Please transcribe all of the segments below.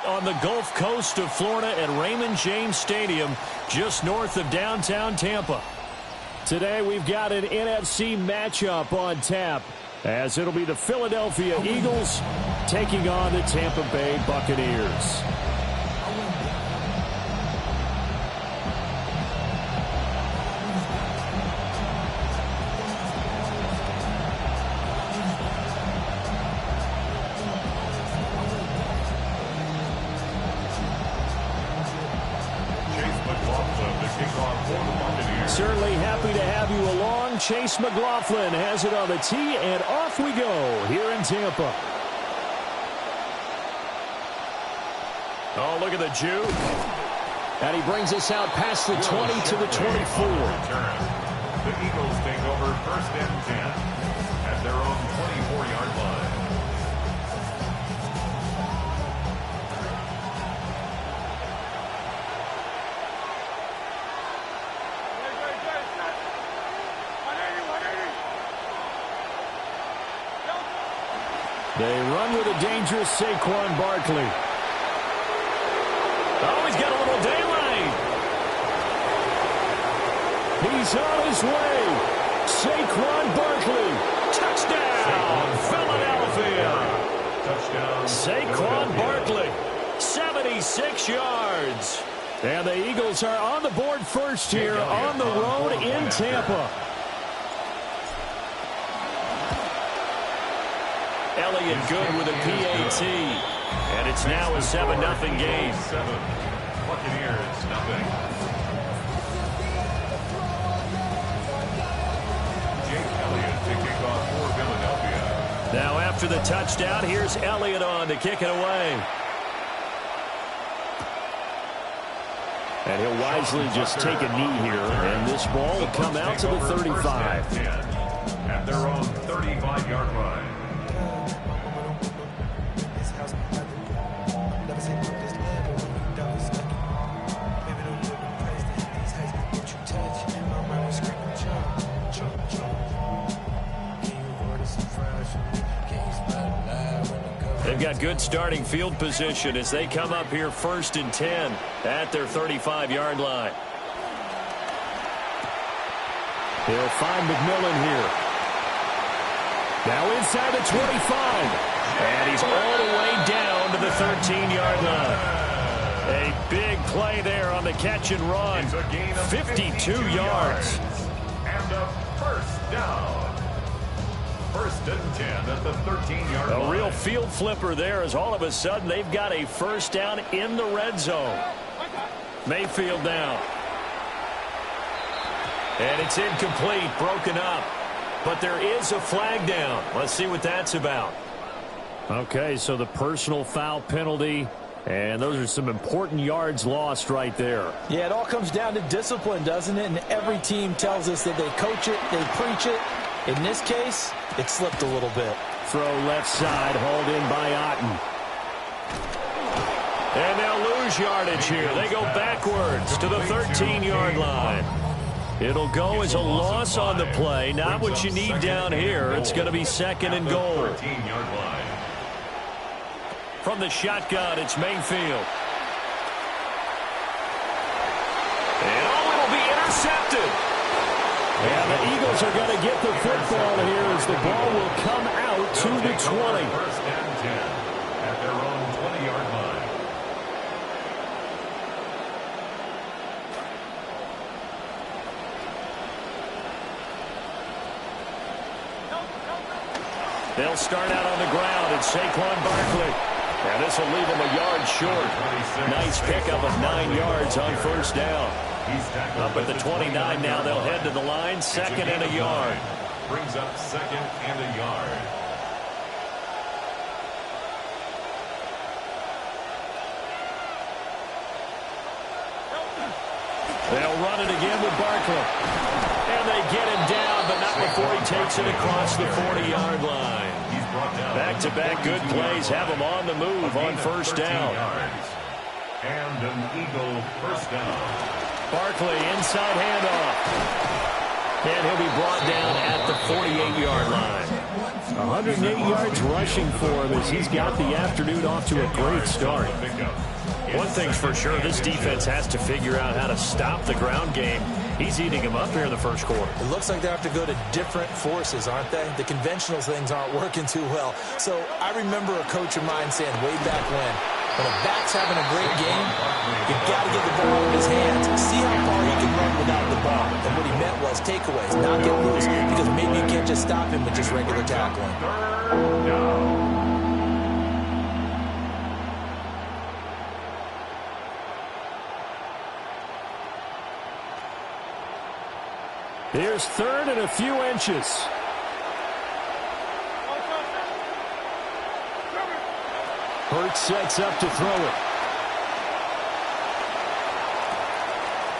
On the Gulf Coast of Florida at Raymond James Stadium, just north of downtown Tampa. Today we've got an NFC matchup on tap, as it'll be the Philadelphia Eagles taking on the Tampa Bay Buccaneers. Certainly happy to have you along. Chase McLaughlin has it on the tee, and off we go here in Tampa. Oh, look at the juke. And he brings us out past the 20 to the 24. The Eagles take over first and 10 at their own 24-yard line. They run with a dangerous Saquon Barkley. Oh, he's got a little daylight. He's on his way. Saquon Barkley. Touchdown, Philadelphia. Touchdown, Saquon Barkley, 76 yards. And the Eagles are on the board first here on the road in Tampa. Elliott good with a PAT. And it's now a 7-0 game. Buccaneers, nothing. Jake Elliott to kick off for Philadelphia. Now after the touchdown, here's Elliott on to kick it away. And he'll wisely just take a knee here, and this ball will come out to the 35. At their own 35-yard line. They've got good starting field position as they come up here first and 10 at their 35-yard line. They'll find McMillan here. Now inside the 25. And he's all the way down to the 13-yard line. A big play there on the catch and run. 52 yards. And a first down. First and 10 at the 13-yard line. A real field flipper there as all of a sudden they've got a first down in the red zone. Mayfield down. And it's incomplete, broken up. But there is a flag down. Let's see what that's about. Okay, so the personal foul penalty, and those are some important yards lost right there. Yeah, it all comes down to discipline, doesn't it? And every team tells us that they coach it, they preach it. In this case, it slipped a little bit. Throw left side, hauled in by Otten. And they'll lose yardage here. They go backwards to the 13-yard line. It'll go as a loss on the play. Not what you need down here. It's going to be second and goal. From the shotgun, it's Mayfield. And it'll be intercepted. And the Eagles are going to get the football here as the ball will come out to the 20. First and 10 at their own 20-yard line. They'll start out on the ground, and Saquon Barkley. And this will leave him a yard short. Nice pickup of 9 yards on first down. Up at the 29 now, they'll head to the line, second and a yard. Brings up second and a yard. They'll run it again with Barkley. And they get him down, but not before he takes it across the 40-yard line. Back-to-back good plays have him on the move on first down. And an Eagle first down. Barkley inside handoff. And he'll be brought down at the 48-yard line. 108 yards rushing for him as he's got the afternoon off to a great start. One thing's for sure, this defense has to figure out how to stop the ground game. He's eating him up here in the first quarter. It looks like they have to go to different forces, aren't they? The conventional things aren't working too well. So I remember a coach of mine saying way back when a back's having a great game, you've got to get the ball in his hands, see how far he can run without the ball. And what he meant was takeaways, not get loose, because maybe you can't just stop him with just regular tackling. Third down. Here's third and a few inches. Hurts sets up to throw it.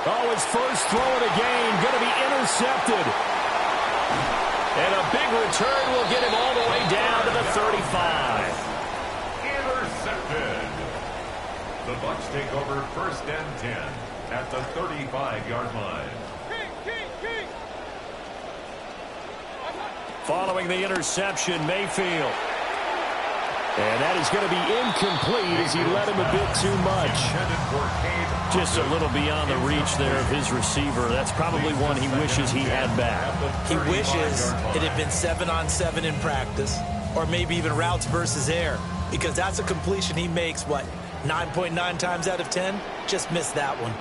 Oh, his first throw of the game going to be intercepted. And a big return will get him all the way down to the 35. Intercepted. The Bucs take over first and 10 at the 35-yard line. Following the interception, Mayfield. And that is going to be incomplete as he led him a bit too much. Just a little beyond the reach there of his receiver. That's probably one he wishes he had back. He wishes it had been 7-on-7 in practice, or maybe even routes versus air, because that's a completion he makes, what, 9.9 times out of 10? Just missed that one.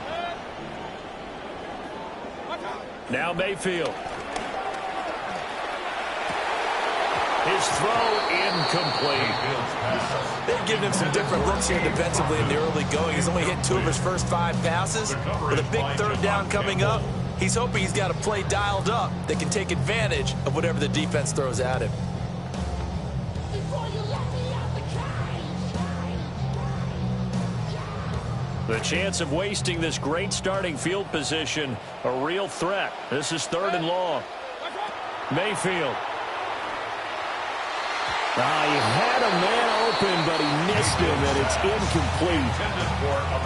Now Mayfield. His throw incomplete. They've given him some different looks here defensively in the early going. He's only hit 2 of his first 5 passes. With a big third down coming up, he's hoping he's got a play dialed up that can take advantage of whatever the defense throws at him. The chance of wasting this great starting field position, a real threat. This is third and long. Mayfield. He had a man open, but he missed him, and it's incomplete.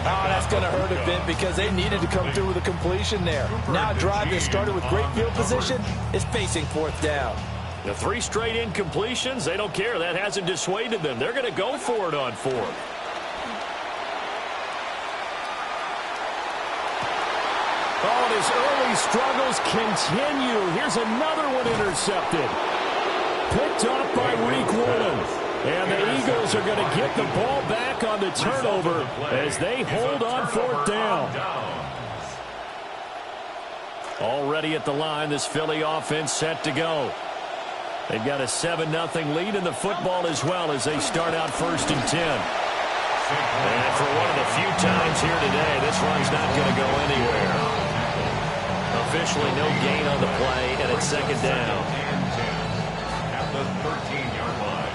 That's going to hurt a bit because they needed to come through with a completion there. Now a drive that started with great field position is facing fourth down. The 3 straight incompletions, they don't care. That hasn't dissuaded them. They're going to go for it on 4th. Oh, and his early struggles continue. Here's another one intercepted. Picked off by Reek Woolen. And the Eagles are going to get the ball back on the turnover as they hold on 4th down. Already at the line, this Philly offense set to go. They've got a 7-0 lead in the football as well as they start out 1st and 10. And for one of the few times here today, this run's not going to go anywhere. Officially no gain on the play, and it's 2nd down. At the 13-yard line.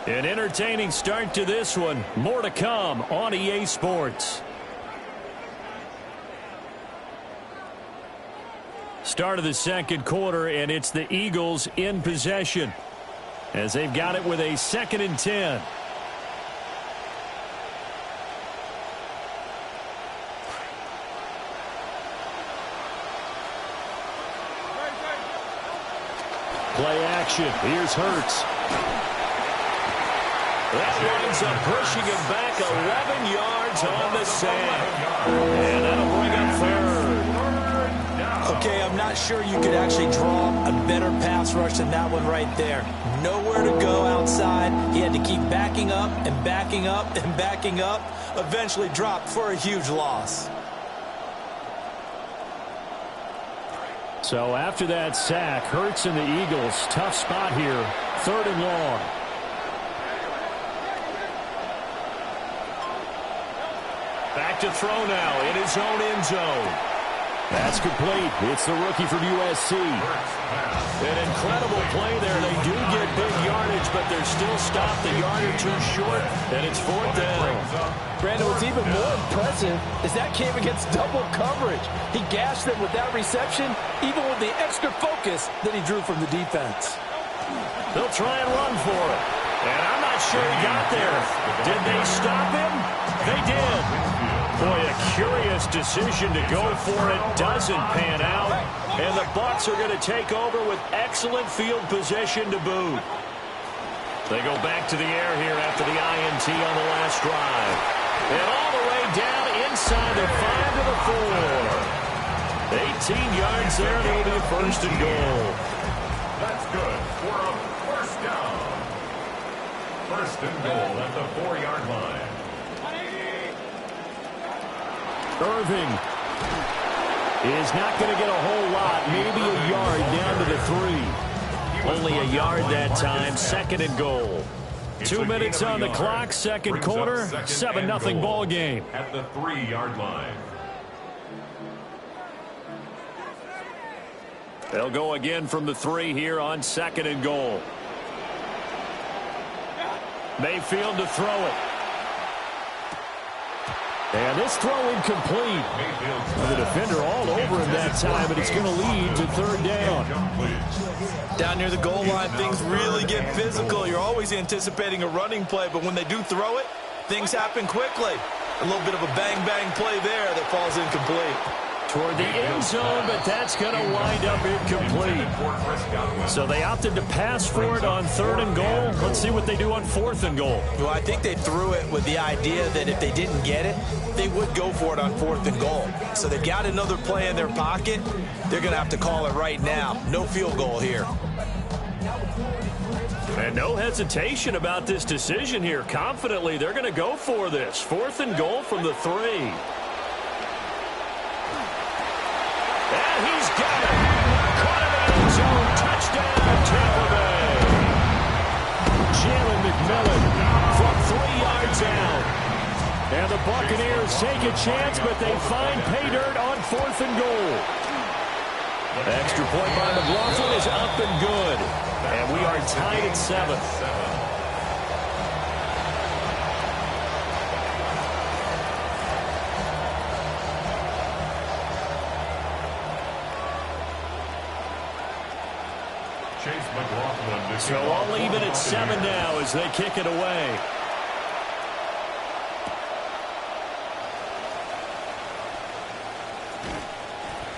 An entertaining start to this one. More to come on EA Sports. Start of the 2nd quarter, and it's the Eagles in possession as they've got it with a 2nd and 10. Play action. Here's Hurts. That winds up pushing him back 11 yards on the sack. And that'll bring up third. Okay, I'm not sure you could actually draw a better pass rush than that one right there. Nowhere to go outside. He had to keep backing up and backing up and backing up. Eventually dropped for a huge loss. So after that sack, Hurts and the Eagles, tough spot here, 3rd and long. Back to throw now in his own end zone. That's complete. It's the rookie from USC. An incredible play there. They do get big yardage, but they're still stopped a yard or two short, and it's 4th down. Brandon, what's even more impressive is that came against double coverage. He gashed them with that reception, even with the extra focus that he drew from the defense. They'll try and run for it. And I'm not sure he got there. Did they stop him? They did. Boy, a curious decision to go for it. Doesn't pan out. And the Bucs are going to take over with excellent field position to boot. They go back to the air here after the INT on the last drive. And all the way down inside the 5 to the 4. 18 yards there, and it'll be a 1st and goal. That's good for a 1st down. 1st and goal at the 4-yard line. Irving is not going to get a whole lot, maybe a yard down to the 3. Only a yard that time, 2nd and goal. 2 minutes on the clock, 2nd quarter, 7-0 ball game. At the 3-yard line. They'll go again from the 3 here on 2nd and goal. Mayfield to throw it. And this throw incomplete. The defender all over him that time, but it's going to lead to 3rd down. Down near the goal line, things really get physical. You're always anticipating a running play, but when they do throw it, things happen quickly. A little bit of a bang-bang play there that falls incomplete. Toward the end zone, but that's going to wind up incomplete. So they opted to pass for it on 3rd and goal. Let's see what they do on 4th and goal. Well, I think they threw it with the idea that if they didn't get it, they would go for it on 4th and goal. So they've got another play in their pocket. They're going to have to call it right now. No field goal here. And no hesitation about this decision here. Confidently, they're going to go for this. 4th and goal from the 3. And he's got it. Caught in the end zone. Touchdown, Tampa Bay. Jalen McMillan from 3 yards out. And the Buccaneers take a chance, but they find pay dirt on 4th and goal. Extra point by McLaughlin is up and good. And we are tied at 7. So all even at 7 now as they kick it away.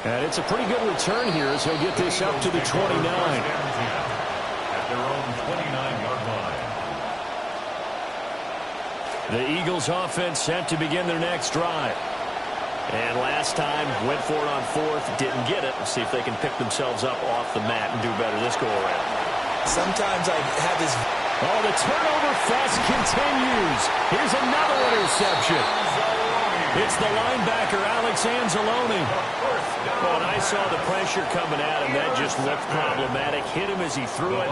And it's a pretty good return here as he'll get this up to the 29. At their own 29-yard line. The Eagles offense set to begin their next drive. And last time, went for it on 4th, didn't get it. Let's see if they can pick themselves up off the mat and do better this go-around. Sometimes I have this... Oh, the turnover fest continues. Here's another interception. It's the linebacker, Alex Anzalone. When I saw the pressure coming at him, that just looked problematic. Hit him as he threw it,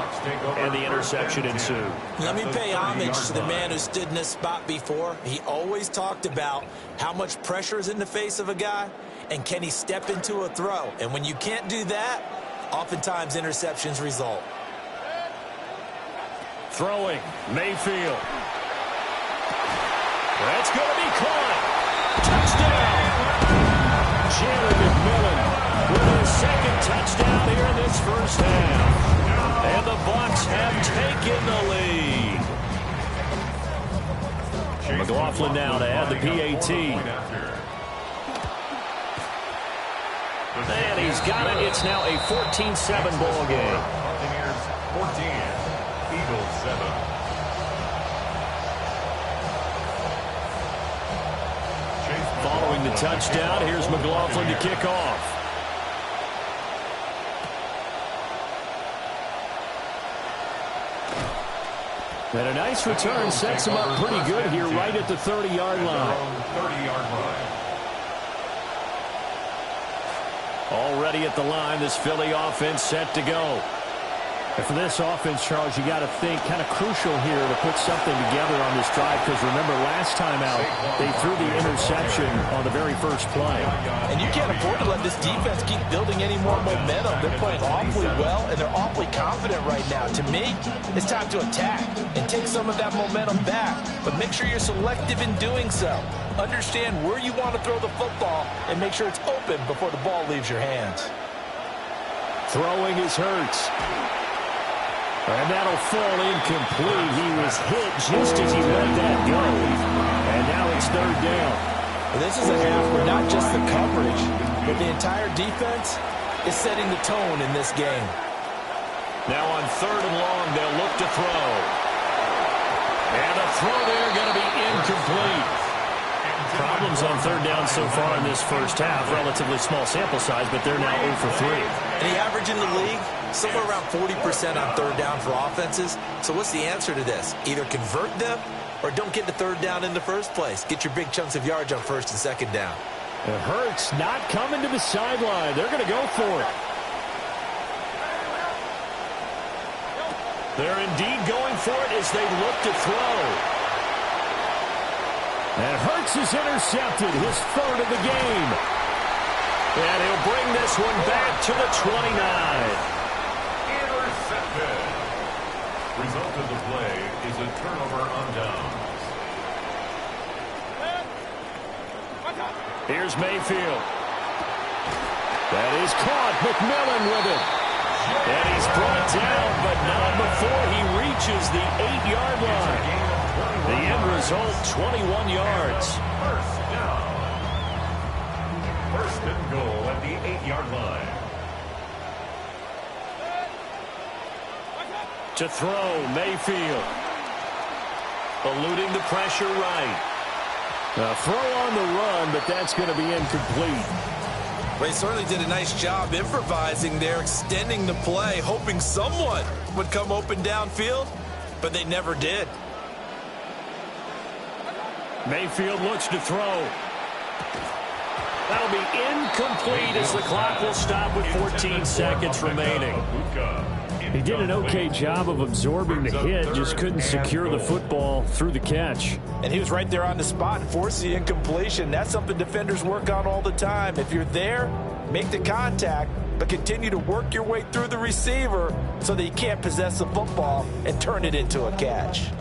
and the interception ensued. Let me pay homage to the man who stood in this spot before. He always talked about how much pressure is in the face of a guy, and can he step into a throw. And when you can't do that, oftentimes interceptions result. Throwing, Mayfield. That's going to be caught. Touchdown! Jalen McMillan with a 2nd touchdown here in this 1st half. And the Bucs have taken the lead. McLaughlin now to add the PAT. And he's got it. It's now a 14-7 ball game. Buccaneers 14, Eagles 7. scoring the touchdown. Here's McLaughlin to kick off. And a nice return sets him up pretty good here right at the 30-yard line. Already at the line, this Philly offense set to go. And for this offense, Charles, you got to think kind of crucial here to put something together on this drive, because remember last time out they threw the interception on the very first play. And you can't afford to let this defense keep building any more momentum. They're playing awfully well, and they're awfully confident right now. To me, it's time to attack and take some of that momentum back, but make sure you're selective in doing so. Understand where you want to throw the football and make sure it's open before the ball leaves your hands. Throwing is Hurts. And that'll fall incomplete. He was hit just as he let that go. And now it's third down. This is a half where not just the coverage, but the entire defense is setting the tone in this game. Now on third and long, they'll look to throw. And the throw there going to be incomplete. Problems on third down so far in this first half. Relatively small sample size, but they're now 0 for 3. And the average in the league, somewhere around 40% on third down for offenses. So what's the answer to this? Either convert them or don't get to third down in the first place. Get your big chunks of yards on first and second down. It hurts not coming to the sideline. They're going to go for it. They're indeed going for it as they look to throw. And Hurts is intercepted, his third of the game. And he'll bring this one back to the 29. Intercepted. Result of the play is a turnover on downs. Here's Mayfield. That is caught. McMillan with it. And he's brought down, but not before he reaches the 8-yard line. The end result, 21 yards. First down. First and goal at the 8-yard line. To throw, Mayfield. Eluding the pressure right. A throw on the run, but that's going to be incomplete. Well, he certainly did a nice job improvising there, extending the play, hoping someone would come open downfield, but they never did. Mayfield looks to throw. That'll be incomplete as the clock will stop with 14 seconds remaining. He did an okay job of absorbing the hit, just couldn't secure the football through the catch. And he was right there on the spot and forced the incompletion. That's something defenders work on all the time. If you're there, make the contact, but continue to work your way through the receiver so that you can't possess the football and turn it into a catch.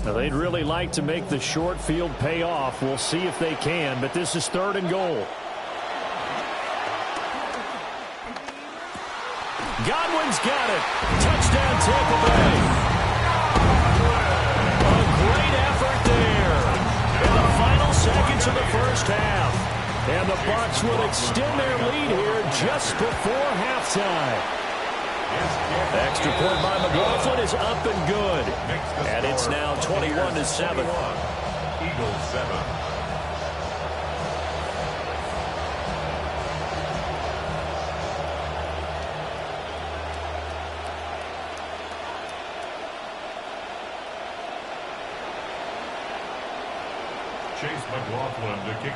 Now they'd really like to make the short field pay off. We'll see if they can, but this is third and goal. Godwin's got it. Touchdown, Tampa Bay. A great effort there. In the final seconds of the first half. And the Bucs will extend their lead here just before halftime. Extra point by McLaughlin is up and good. And it's now 21-7. Eagles 7.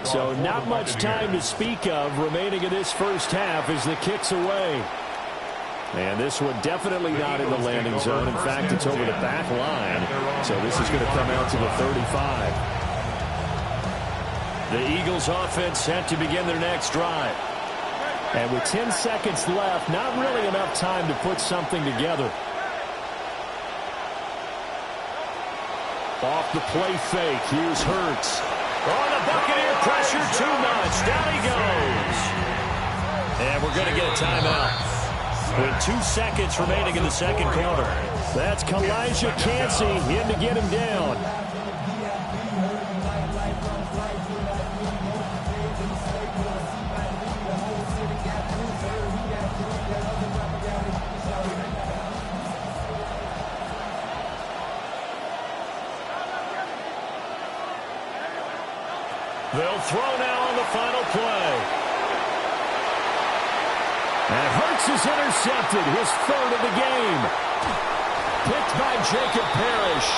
So not much time to speak of remaining in this first half as the kick's away. And this one definitely not in the landing zone. In fact, it's over the back line. So this is going to come out to the 35. The Eagles offense set to begin their next drive. And with 10 seconds left, not really enough time to put something together. Off the play fake, here's Hurts. Oh, the Buccaneer pressure too much. Down he goes. And we're going to get a timeout. With 2 seconds remaining in the second quarter. That's Kalijah Cansey in to get him down. They'll throw now on the final play. And Hurts is intercepted, his third of the game. Picked by Jacob Parrish.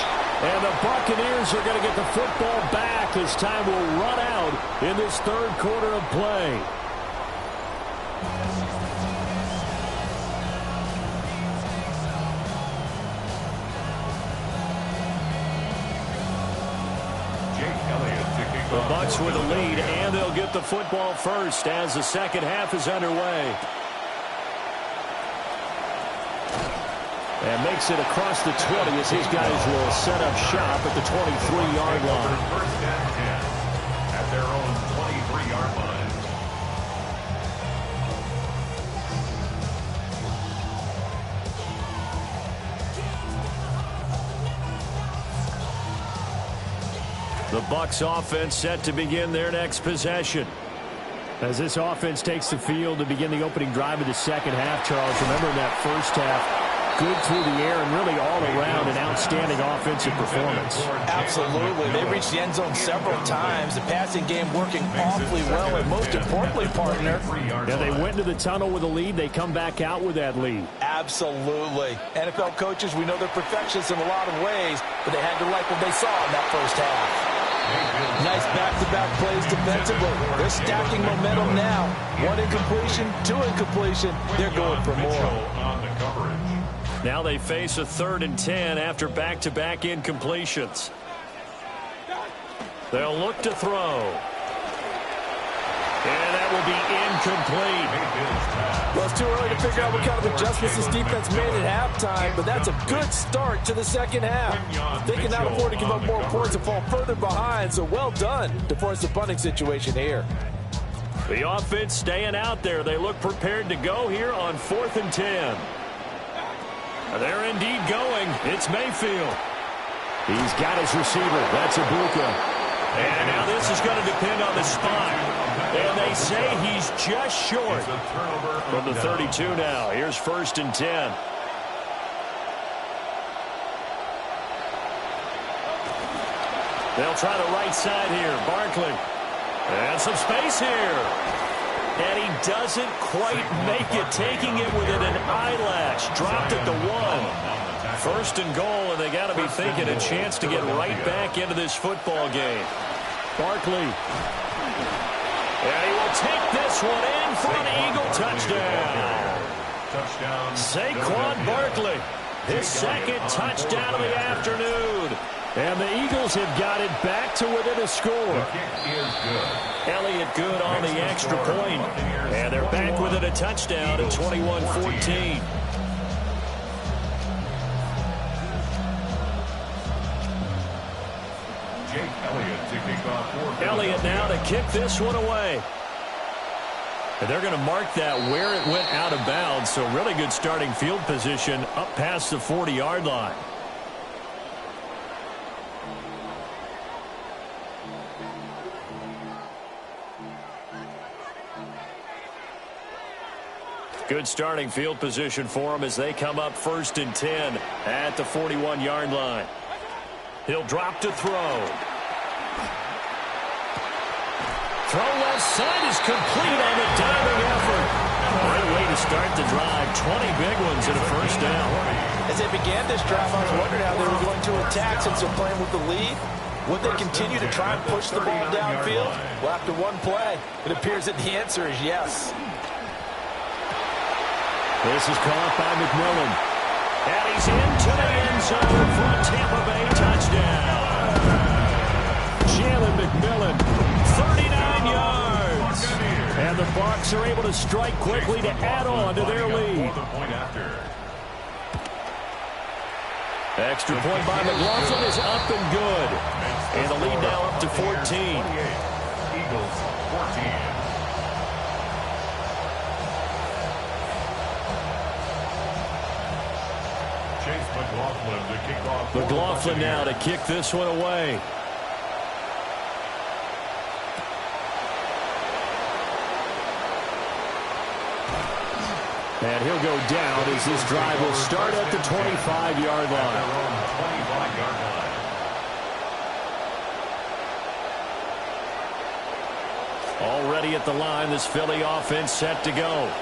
And the Buccaneers are going to get the football back as time will run out in this third quarter of play. The Bucs with a lead, and they'll get the football first as the second half is underway. And makes it across the 20 as his guys will set up shop at the 23-yard line. First and 10 at their own 23-yard line. The Bucs offense set to begin their next possession. As this offense takes the field to begin the opening drive of the second half, Charles, remember in that first half, good through the air and really all around an outstanding offensive performance. Absolutely. They reached the end zone several times. The passing game working awfully well, and most importantly, partner. Yeah, they went into the tunnel with a lead. They come back out with that lead. Absolutely. NFL coaches, we know they're perfectionists in a lot of ways, but they had to like what they saw in that first half. Nice back-to-back plays defensively. They're stacking momentum now. One incompletion, two incompletion. They're going for more. Now they face a 3rd and 10 after back-to-back incompletions. They'll look to throw. And that will be incomplete. Well, it's too early to figure out what kind of adjustments this defense made at halftime, but that's a good start to the second half. They can now afford to give up more points and fall further behind, so well done to force a punting situation here. The offense staying out there. They look prepared to go here on 4th and 10. They're indeed going. It's Mayfield. He's got his receiver. That's Ibuka. And now this is going to depend on the spot. And they say he's just short from the 32 now. Here's 1st and 10. They'll try the right side here. Barkley. And some space here. And he doesn't quite make it, taking it within an eyelash. Dropped at the 1. 1st and goal, and they got to be thinking a chance to get right back into this football game. Barkley. And he will take this one in for an Eagle touchdown. Saquon Barkley, his second touchdown of the afternoon. And the Eagles have got it back to within a score. Elliott good on the extra point. And they're back within a touchdown at 21-14. Elliott now to kick this one away. And they're going to mark that where it went out of bounds. So really good starting field position up past the 40-yard line. Good starting field position for them as they come up 1st and 10 at the 41-yard line. He'll drop to throw. Throw left side is complete on the diving effort. Great way to start the drive. 20 big ones and a first down. As they began this drive, I was wondering how they were going to attack since they're playing with the lead. Would they continue to try and push the ball downfield? Well, after one play, it appears that the answer is yes. This is caught by McMillan. And he's into the end zone for a Tampa Bay touchdown. Jalen McMillan, 39 yards. And the Bucs are able to strike quickly to add on to their lead. Extra point by McLaughlin is up and good. And the lead now up to 14. Eagles 14. McLaughlin now to kick this one away. And he'll go down as this drive will start at the 25-yard line. Already at the line, this Philly offense set to go.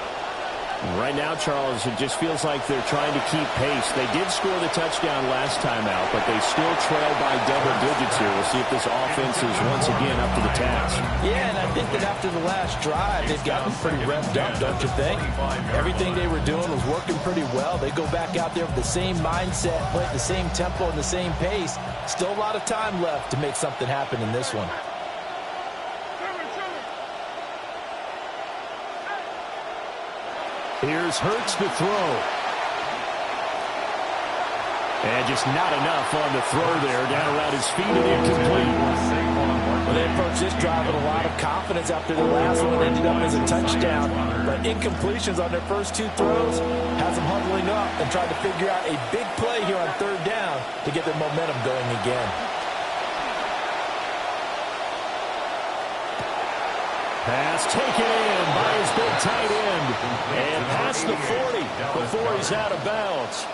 Right now, Charles, it just feels like they're trying to keep pace. They did score the touchdown last time out, but they still trail by double digits here. We'll see if this offense is once again up to the task. Yeah, and I think that after the last drive, they've gotten pretty revved up, don't you think? Everything they were doing was working pretty well. They go back out there with the same mindset, play at the same tempo and the same pace. Still a lot of time left to make something happen in this one. Here's Hurts to throw. And just not enough on the throw there. Down around his feet and incomplete. Well, they approached this drive with a lot of confidence after the last one. Ended up as a touchdown. But incompletions on their first two throws has them huddling up and trying to figure out a big play here on third down to get their momentum going again. Pass taken in by his big tight end. And past the 40 before he's out of bounds.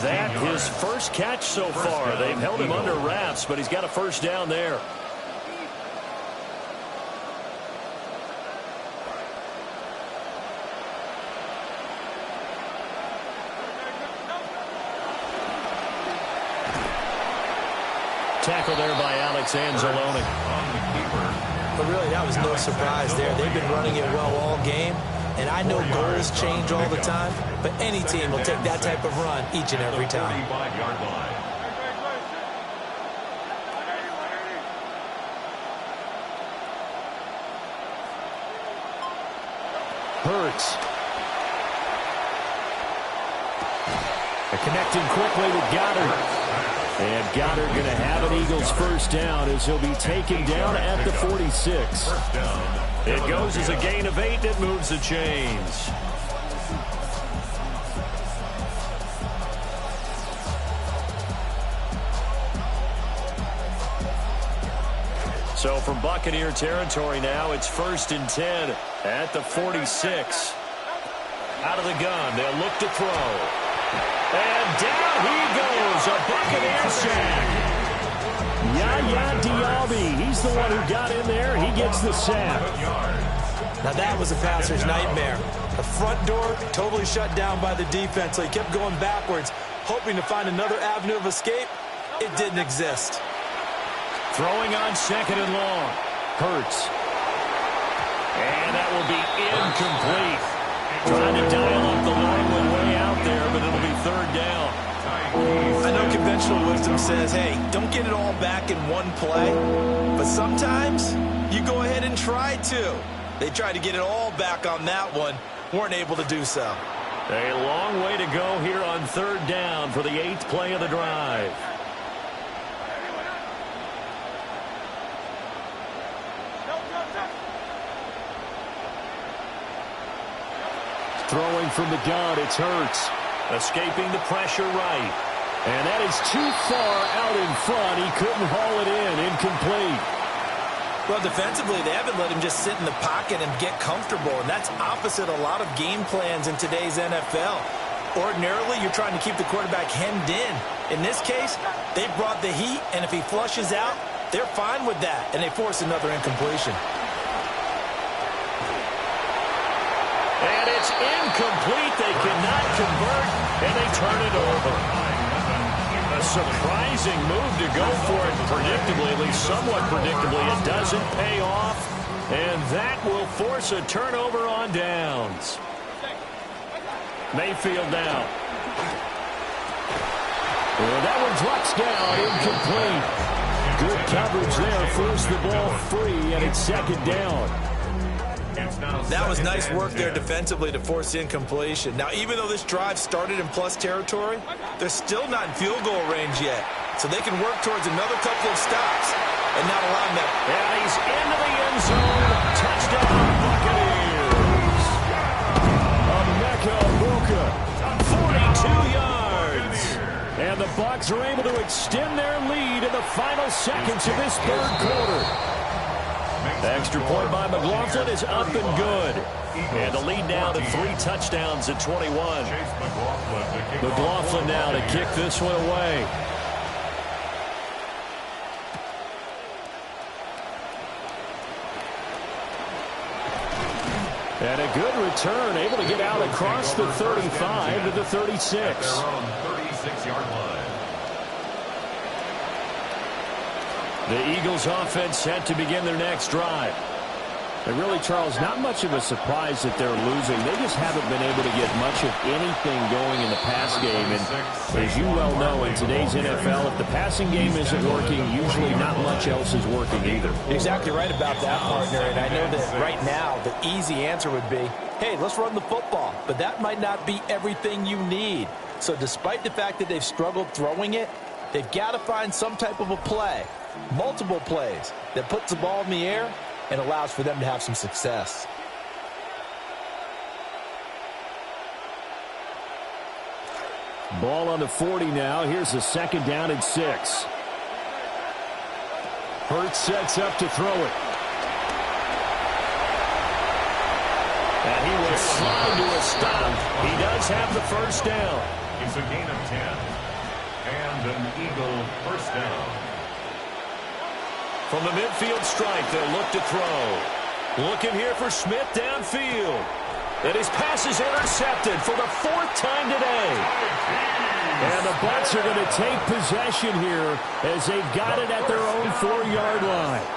That his first catch so far. They've held him under wraps, but he's got a first down there. Tackle there by Alex Anzalone. But really, that was no surprise there. They've been running it well all game, and I know goals change all the time, but any team will take that type of run each and every time. Hurts. They're connecting quickly with Goddard. And Goddard going to have an Eagles first down as he'll be taken down at the 46. It goes as a gain of 8. It moves the chains. So from Buccaneer territory now, it's 1st and 10 at the 46. Out of the gun, they'll look to throw. And down he goes, a Buccaneer sack. Yaya Diaby, he's the one who got in there. He gets the sack. Now that was a passer's nightmare. The front door totally shut down by the defense, so he kept going backwards, hoping to find another avenue of escape. It didn't exist. Throwing on 2nd and long. Hurts. And that will be incomplete. Trying to dial up the line one way out there, but it'll be 3rd down. I know conventional wisdom says, hey, don't get it all back in one play. But sometimes you go ahead and try to. They tried to get it all back on that one. Weren't able to do so. A long way to go here on 3rd down for the 8th play of the drive. Throwing from the gun, it's Hurts. Escaping the pressure right. And that is too far out in front. He couldn't haul it in. Incomplete. Well, defensively, they haven't let him just sit in the pocket and get comfortable, and that's opposite a lot of game plans in today's NFL. Ordinarily, you're trying to keep the quarterback hemmed in. In this case, they brought the heat, and if he flushes out, they're fine with that, and they force another incompletion. And it's incomplete. They cannot convert, and they turn it over. A surprising move to go for it predictably, at least somewhat predictably. It doesn't pay off, and that will force a turnover on downs. Mayfield now. Well, that one drops down, incomplete. Good coverage there, forced the ball free, and it's 2nd down. That was nice work there defensively to force the incompletion. Now, even though this drive started in plus territory, they're still not in field goal range yet. So they can work towards another couple of stops and not allow them. And he's into the end zone. Touchdown, Buccaneers. Emeka Egbuka, 42 yards. And the Bucs are able to extend their lead in the final seconds of this 3rd quarter. Extra point by McLaughlin is up and good. And the lead now to 3 touchdowns at 21. McLaughlin now to kick this one away. And a good return, able to get out across the 35 to the 36. At their own 36-yard line. The Eagles offense set to begin their next drive. And really, Charles, not much of a surprise that they're losing. They just haven't been able to get much of anything going in the pass game. And as you well know, in today's NFL, if the passing game isn't working, usually not much else is working either. Exactly right about that, partner. And I know that right now the easy answer would be, hey, let's run the football. But that might not be everything you need. So despite the fact that they've struggled throwing it, they've got to find some type of a play, multiple plays, that puts the ball in the air and allows for them to have some success. Ball on the 40 now. Here's a second down and 6. Hurts sets up to throw it. And he will slide to a stop. He does have the first down. It's a gain of 10. And an Eagle first down. From the midfield stripe, they'll look to throw. Looking here for Smith downfield. And his pass is intercepted for the 4th time today. And the Bucs are going to take possession here as they've got it at their own 4-yard line.